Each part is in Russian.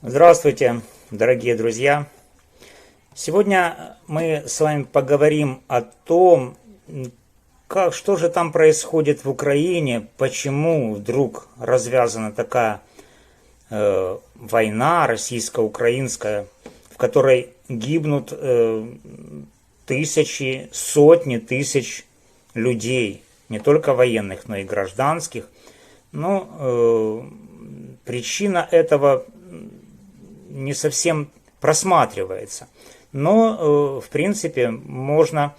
Здравствуйте, дорогие друзья! Сегодня мы с вами поговорим о том, что же там происходит в Украине, почему вдруг развязана такая война российско-украинская, в которой гибнут тысячи, сотни тысяч людей, не только военных, но и гражданских. Но причина этого не совсем просматривается. Но, в принципе, можно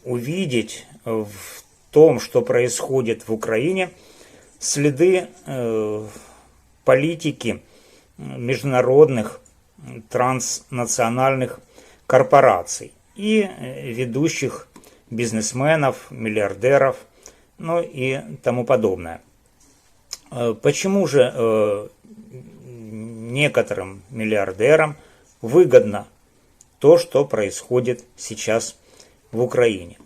увидеть в том, что происходит в Украине, следы политики международных транснациональных корпораций и ведущих бизнесменов, миллиардеров, ну и тому подобное. Почему же некоторым миллиардерам выгодно то, что происходит сейчас в Украине?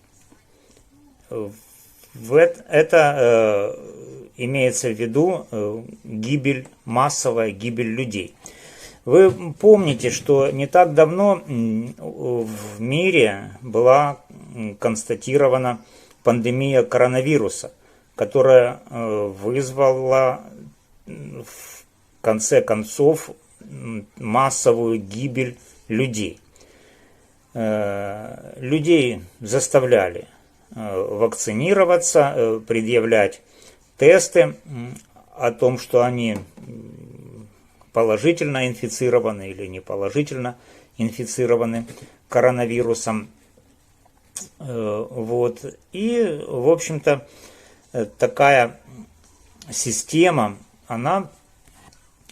Это имеется в виду массовая гибель людей. Вы помните, что не так давно в мире была констатирована пандемия коронавируса, которая вызвала в конце концов массовую гибель людей. Людей заставляли вакцинироваться, предъявлять тесты о том, что они положительно инфицированы или неположительно инфицированы коронавирусом. Вот. И, в общем-то, такая система, она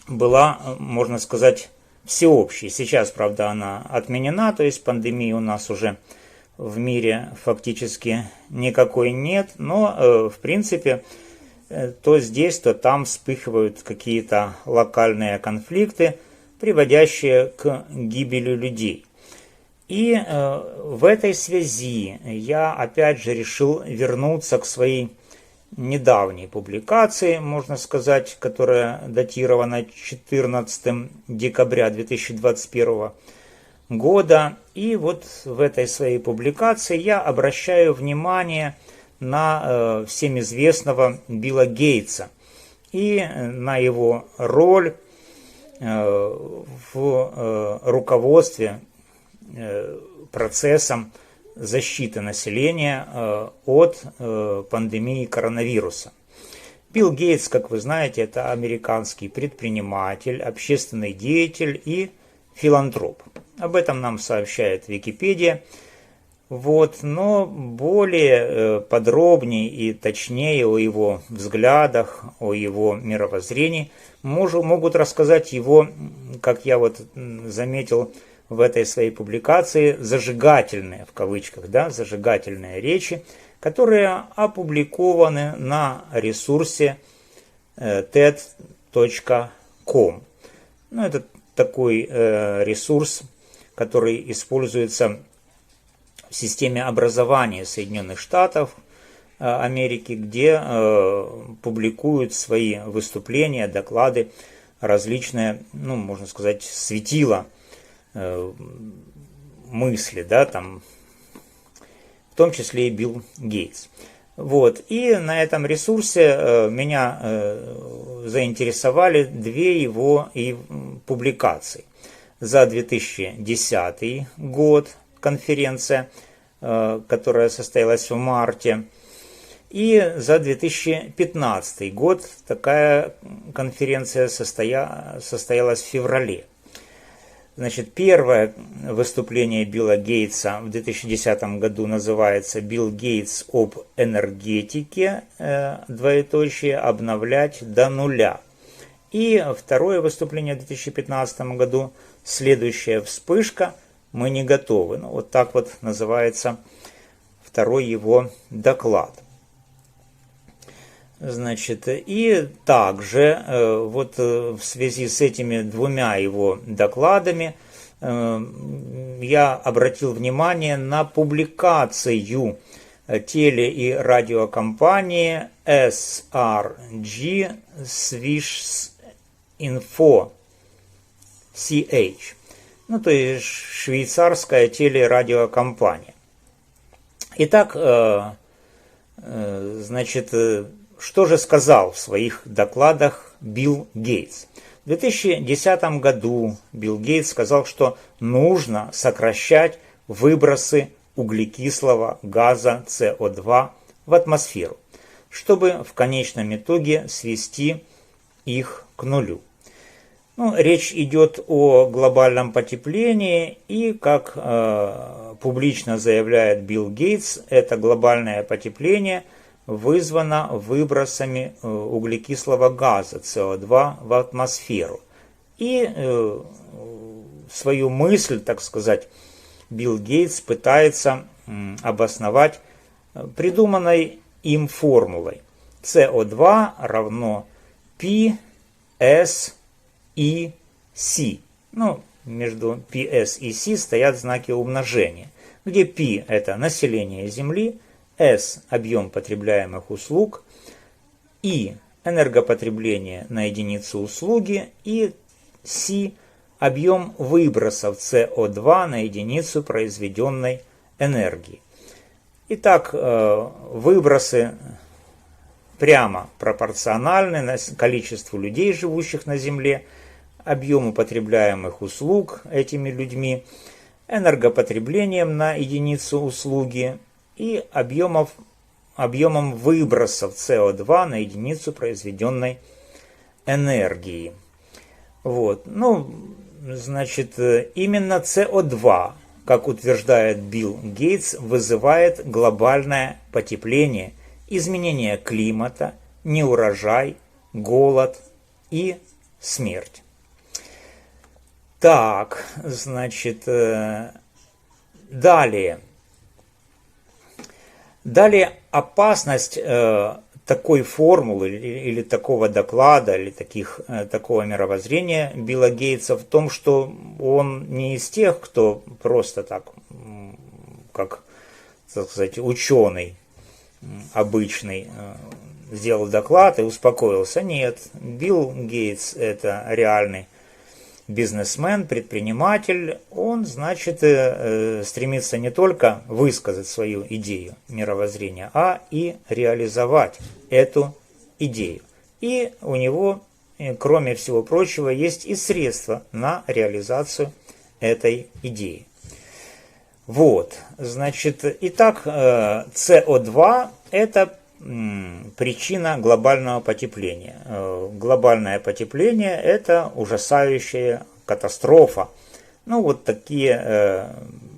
была, можно сказать, всеобщей. Сейчас, правда, она отменена, то есть пандемии у нас уже в мире фактически никакой нет, но, в принципе, то здесь, то там вспыхивают какие-то локальные конфликты, приводящие к гибели людей. И в этой связи я опять же решил вернуться к своей недавней публикации, можно сказать, которая датирована 14 декабря 2021 года. И вот в этой своей публикации я обращаю внимание на всем известного Билла Гейтса и на его роль в руководстве процессом защиты населения от пандемии коронавируса. Билл Гейтс, как вы знаете, это американский предприниматель, общественный деятель и филантроп. Об этом нам сообщает Википедия. Вот, но более подробнее и точнее о его взглядах, о его мировоззрении могут рассказать его, как я вот заметил в этой своей публикации, зажигательные, в кавычках, да, зажигательные речи, которые опубликованы на ресурсе TED.com. Ну, это такой ресурс, который используется в системе образования Соединенных Штатов Америки, где публикуют свои выступления, доклады различные, ну, можно сказать, светила мысли, да, там, в том числе и Билл Гейтс. Вот. И на этом ресурсе меня заинтересовали две его публикации. За 2010 год конференция, которая состоялась в марте, и за 2015 год такая конференция состоялась в феврале. Значит, первое выступление Билла Гейтса в 2010 году называется «Билл Гейтс об энергетике, двоеточие, обновлять до нуля». И второе выступление в 2015 году «Следующая вспышка, мы не готовы». Ну, вот так вот называется второй его доклад. Значит, и также вот в связи с этими двумя его докладами я обратил внимание на публикацию теле- и радиокомпании SRG Swiss Info CH. Ну, то есть швейцарская телерадиокомпания. Итак, значит, что же сказал в своих докладах Билл Гейтс? В 2010 году Билл Гейтс сказал, что нужно сокращать выбросы углекислого газа СО2 в атмосферу, чтобы в конечном итоге свести их к нулю. Ну, речь идет о глобальном потеплении, и, как публично заявляет Билл Гейтс, это глобальное потепление вызвано выбросами углекислого газа СО2 в атмосферу. И свою мысль, так сказать, Билл Гейтс пытается обосновать придуманной им формулой. СО2 равно PS и C. Ну, между PS и C стоят знаки умножения, где P – это население Земли, S – объем потребляемых услуг, I – энергопотребление на единицу услуги, и C – объем выбросов СО2 на единицу произведенной энергии. Итак, выбросы прямо пропорциональны количеству людей, живущих на Земле, объему потребляемых услуг этими людьми, энергопотреблением на единицу услуги и объемом выбросов СО2 на единицу произведенной энергии. Вот. Ну, значит, именно СО2, как утверждает Билл Гейтс, вызывает глобальное потепление, изменение климата, неурожай, голод и смерть. Так, значит, далее. Далее опасность такой формулы или такого доклада, или такого мировоззрения Билла Гейтса в том, что он не из тех, кто просто так, как, так сказать, ученый обычный, сделал доклад и успокоился. Нет, Билл Гейтс – это реальный бизнесмен, предприниматель. Он, значит, стремится не только высказать свою идею мировоззрения, а и реализовать эту идею. И у него, кроме всего прочего, есть и средства на реализацию этой идеи. Вот, значит, итак, СО2 – это причина глобального потепления. Глобальное потепление – это ужасающая катастрофа. Ну, вот такие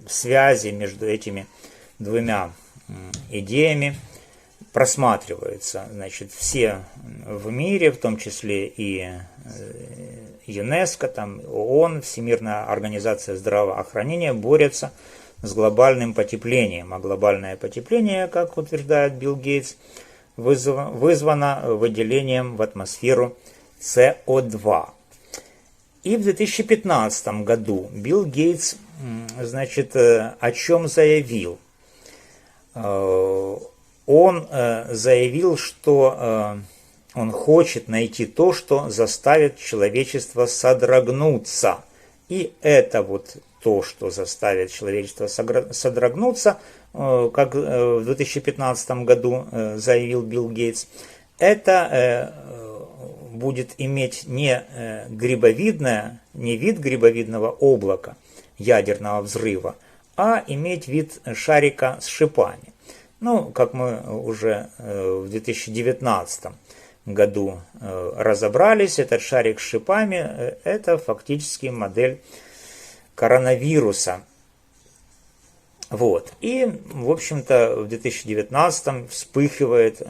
связи между этими двумя идеями просматриваются. Значит, все в мире, в том числе и ЮНЕСКО, там, ООН, Всемирная организация здравоохранения борются с глобальным потеплением. А глобальное потепление, как утверждает Билл Гейтс, вызвано выделением в атмосферу СО2. И в 2015 году Билл Гейтс, значит, о чем заявил? Он заявил, что он хочет найти то, что заставит человечество содрогнуться. И это вот то, что заставит человечество содрогнуться, как в 2015 году заявил Билл Гейтс, это будет иметь не вид грибовидного облака ядерного взрыва, а иметь вид шарика с шипами. Ну, как мы уже в 2019 году разобрались, этот шарик с шипами – это фактически модель коронавируса. Вот. И, в общем-то, в 2019 вспыхивает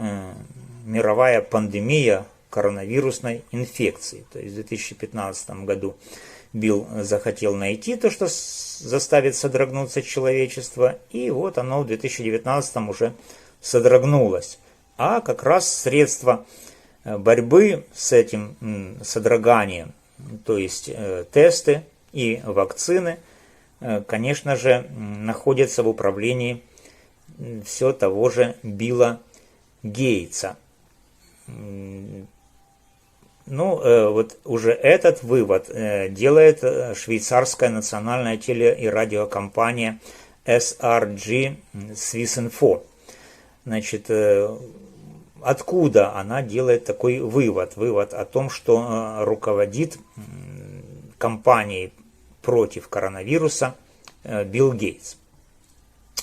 мировая пандемия коронавирусной инфекции. То есть в 2015 году Билл захотел найти то, что заставит содрогнуться человечество, и вот оно в 2019 уже содрогнулось. А как раз средства борьбы с этим содроганием, то есть тесты и вакцины, конечно же, находятся в управлении все того же Билла Гейтса. Вот уже этот вывод делает швейцарская национальная теле- и радиокомпания SRG Swissinfo. Значит, откуда она делает такой вывод? Вывод о том, что руководит кампанией против коронавируса Билл Гейтс.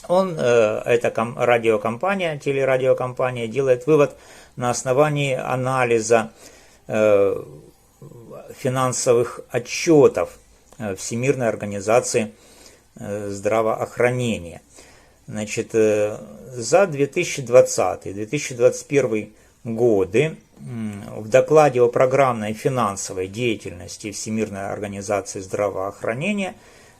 Эта радиокомпания, телерадиокомпания делает вывод на основании анализа финансовых отчетов Всемирной организации здравоохранения. Значит, за 2020-2021 годы в докладе о программной финансовой деятельности Всемирной организации здравоохранения,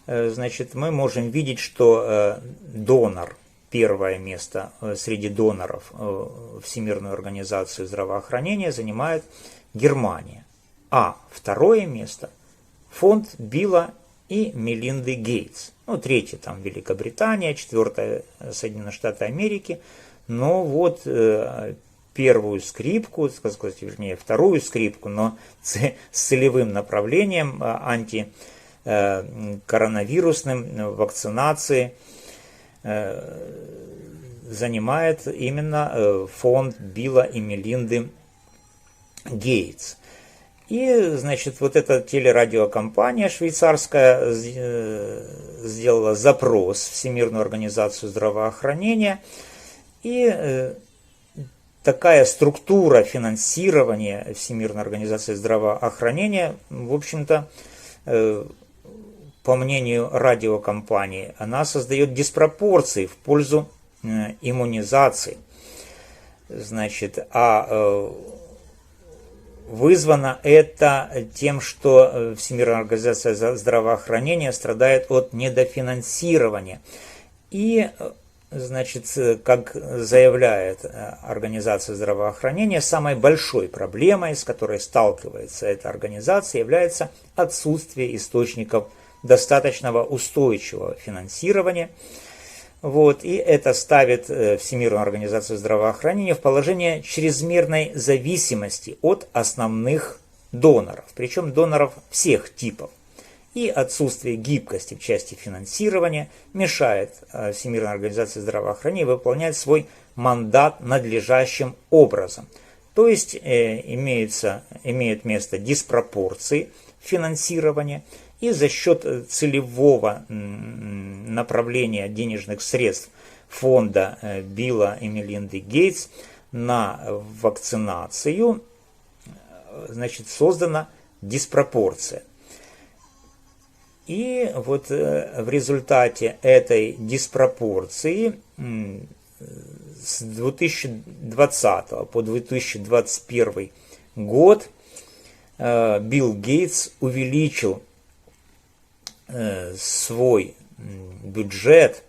значит, мы можем видеть, что донор, первое место среди доноров Всемирную организацию здравоохранения занимает Германия, а второе место фонд Билла и Мелинды Гейтс. Третье там Великобритания, четвертое Соединенные Штаты Америки. Но вот первую скрипку, вернее вторую скрипку, но с целевым направлением антикоронавирусным вакцинации занимает именно фонд Билла и Мелинды Гейтс. И, значит, вот эта телерадиокомпания швейцарская сделала запрос в Всемирную организацию здравоохранения, и такая структура финансирования Всемирной организации здравоохранения, в общем-то, по мнению радиокомпании, она создает диспропорции в пользу иммунизации. Значит, вызвано это тем, что Всемирная организация здравоохранения страдает от недофинансирования. И, значит, как заявляет Организация здравоохранения, самой большой проблемой, с которой сталкивается эта организация, является отсутствие источников достаточного устойчивого финансирования. И это ставит Всемирную организацию здравоохранения в положение чрезмерной зависимости от основных доноров, причем доноров всех типов. И отсутствие гибкости в части финансирования мешает Всемирной организации здравоохранения выполнять свой мандат надлежащим образом. То есть имеют место диспропорции финансирования, и за счет целевого направления денежных средств фонда Билла и Мелинды Гейтс на вакцинацию, значит, создана диспропорция. И вот в результате этой диспропорции с 2020 по 2021 год Билл Гейтс увеличил свой бюджет,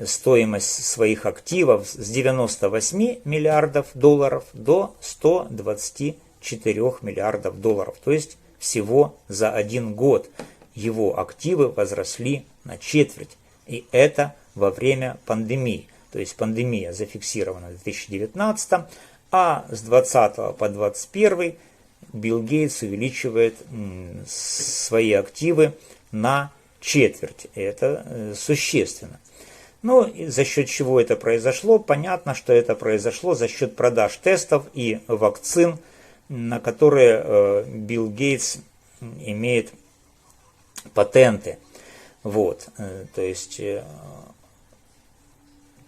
стоимость своих активов с 98 миллиардов долларов до 124 миллиардов долларов. То есть всего за один год его активы возросли на четверть. И это во время пандемии. То есть пандемия зафиксирована в 2019, а с 2020 по 2021 Билл Гейтс увеличивает свои активы на четверть. Это существенно. И за счет чего это произошло? Понятно, что это произошло за счет продаж тестов и вакцин, на которые Билл Гейтс имеет патенты. То есть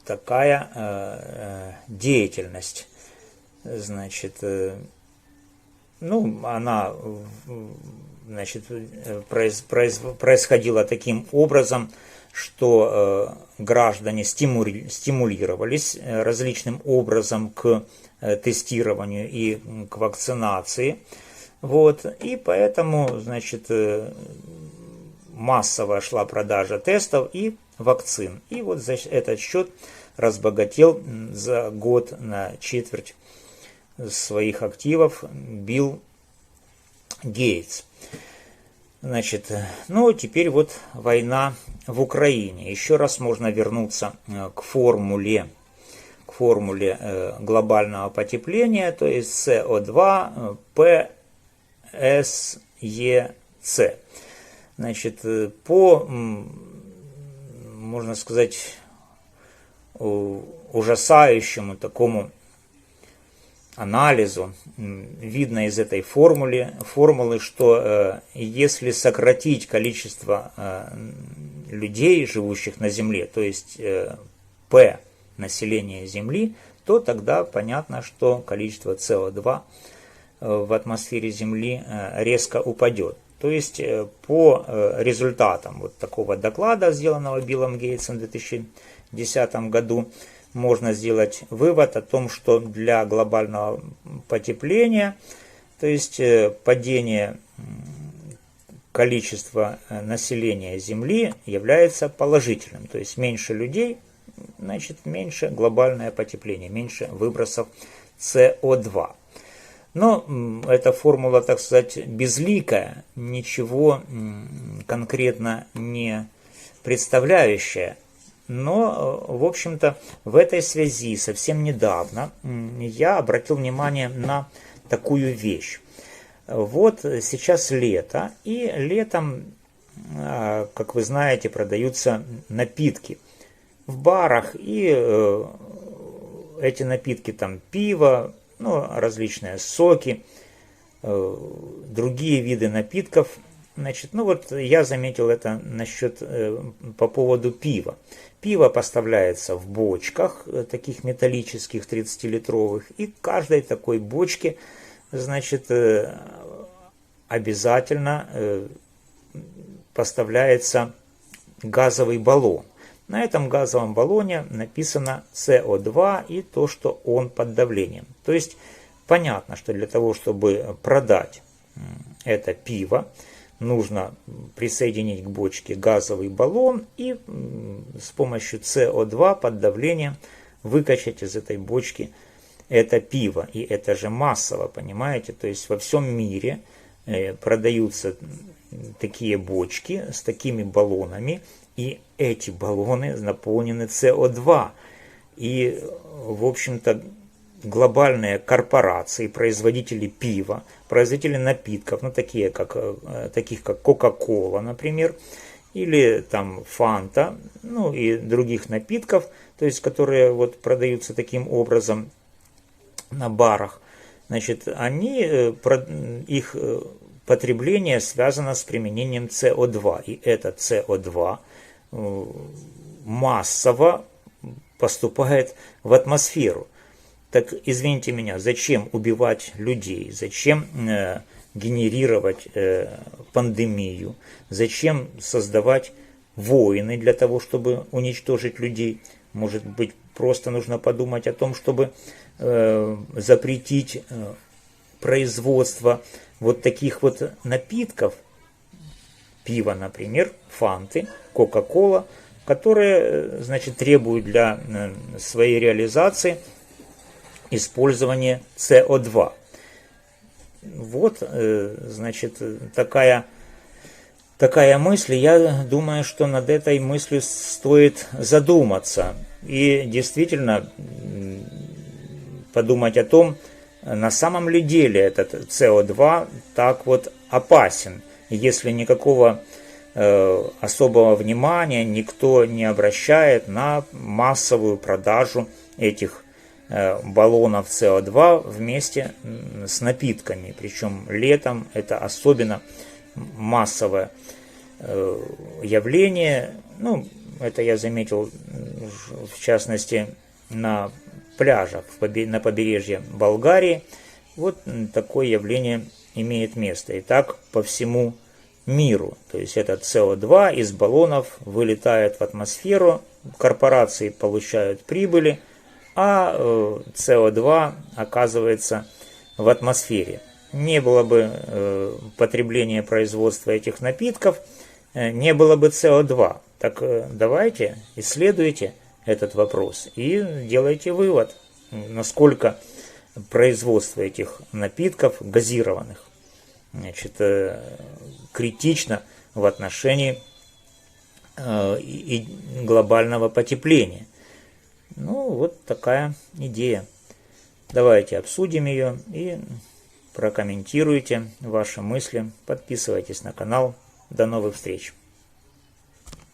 такая деятельность. Значит, она, значит, происходила таким образом, что граждане стимулировались различным образом к тестированию и к вакцинации. И поэтому, значит, массово шла продажа тестов и вакцин. И вот за этот счет разбогател за год на четверть своих активов Билл Гейтс. Значит, теперь вот война в Украине. Еще раз можно вернуться к формуле глобального потепления, то есть СО2, СЕЦ. Значит, по, можно сказать, ужасающему такому анализу видно из этой формулы, что если сократить количество людей, живущих на Земле, то есть P населения Земли, то тогда понятно, что количество СО2 в атмосфере Земли резко упадет. То есть по результатам вот такого доклада, сделанного Биллом Гейтсом в 2010 году, можно сделать вывод о том, что для глобального потепления, то есть падение количества населения Земли является положительным. То есть меньше людей, значит меньше глобальное потепление, меньше выбросов СО2. Но эта формула, так сказать, безликая, ничего конкретно не представляющая. Но, в общем-то, в этой связи совсем недавно я обратил внимание на такую вещь. Вот сейчас лето, и летом, как вы знаете, продаются напитки в барах, и эти напитки там пиво, ну, различные соки, другие виды напитков. Значит, ну вот я заметил это насчет, по поводу пива. Пиво поставляется в бочках, таких металлических 30-литровых, и к каждой такой бочке, значит, обязательно поставляется газовый баллон. На этом газовом баллоне написано СО2 и то, что он под давлением. То есть понятно, что для того, чтобы продать это пиво, нужно присоединить к бочке газовый баллон и с помощью СО2 под давлением выкачать из этой бочки это пиво. И это же массово, понимаете? То есть во всем мире продаются такие бочки с такими баллонами, и эти баллоны наполнены СО2. И, в общем-то, глобальные корпорации, производители пива, производители напитков, ну, таких как Coca-Cola, например, или там Fanta, ну, и других напитков, то есть, которые вот продаются таким образом на барах, значит, их потребление связано с применением СО2, и этот СО2 массово поступает в атмосферу. Так, извините меня, зачем убивать людей, зачем генерировать пандемию, зачем создавать войны для того, чтобы уничтожить людей? Может быть, просто нужно подумать о том, чтобы запретить производство вот таких вот напитков, пива, например, фанты, кока-кола, которые, значит, требуют для своей реализации использования СО2. Вот, значит, такая мысль. Я думаю, что над этой мыслью стоит задуматься и действительно подумать о том, на самом ли деле этот СО2 так вот опасен, если никакого особого внимания никто не обращает на массовую продажу этих баллонов СО2 вместе с напитками. Причем летом это особенно массовое явление. Ну, это я заметил в частности на пляжах на побережье Болгарии. Вот такое явление имеет место. И так по всему миру. То есть этот СО2 из баллонов вылетает в атмосферу, корпорации получают прибыли, а СО2 оказывается в атмосфере. Не было бы потребления производства этих напитков, не было бы СО2. Так давайте исследуйте этот вопрос и делайте вывод, насколько производство этих напитков газированных, значит, критично в отношении и глобального потепления. Ну, вот такая идея. Давайте обсудим ее и прокомментируйте ваши мысли, подписывайтесь на канал. До новых встреч!